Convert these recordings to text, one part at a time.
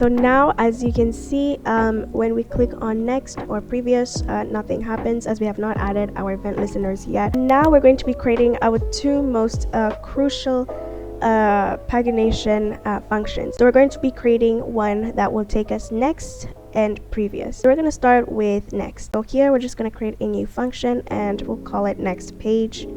So now, as you can see, when we click on next or previous, nothing happens as we have not added our event listeners yet. Now we're going to be creating our two most crucial pagination functions. So we're going to be creating one that will take us next and previous. So we're going to start with next. So here we're just going to create a new function and we'll call it next page.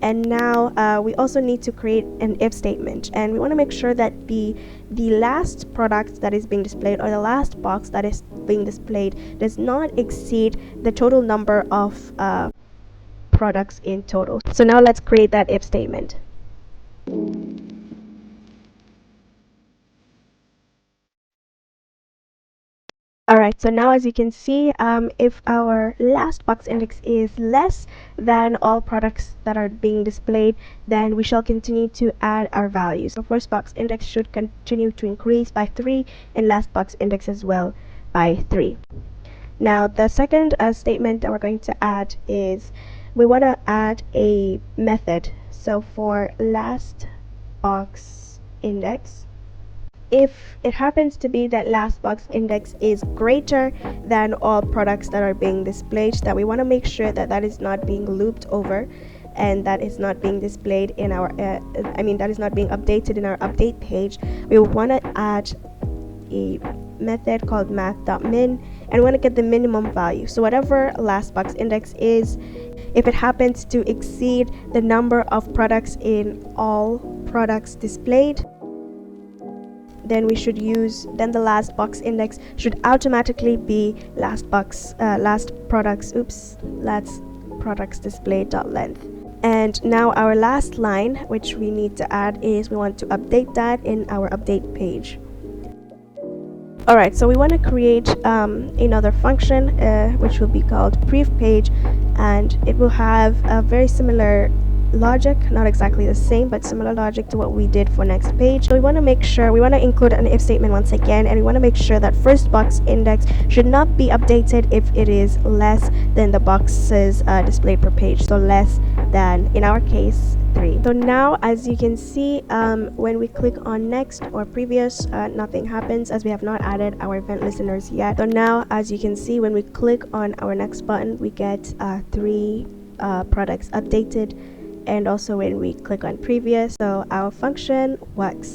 And now we also need to create an if statement, and we want to make sure that the last product that is being displayed, or the last box that is being displayed, does not exceed the total number of products in total. So now let's create that if statement. Alright, so now as you can see, if our last box index is less than all products that are being displayed, then we shall continue to add our values. So first box index should continue to increase by 3, and last box index as well by 3. Now the second statement that we're going to add is we want to add a method. So for last box index, if it happens to be that last box index is greater than all products that are being displayed, that we want to make sure that that is not being looped over and that is not being displayed in our that is not being updated in our update page. We want to add a method called math.min, and we want to get the minimum value. So whatever last box index is, if it happens to exceed the number of products in all products displayed, then we should use, then the last box index should automatically be last products displayed.length. And now our last line, which we need to add, is we want to update that in our update page. Alright, so we want to create another function which will be called prev page, and it will have a very similar logic, not exactly the same, but similar logic to what we did for next page. So we want to make sure, we want to include an if statement once again, and we want to make sure that first box index should not be updated if it is less than the boxes displayed per page. So less than, in our case, 3. So now as you can see, when we click on next or previous, nothing happens as we have not added our event listeners yet. So now as you can see, when we click on our next button, we get 3 products updated, and also when we click on previous, so our function works.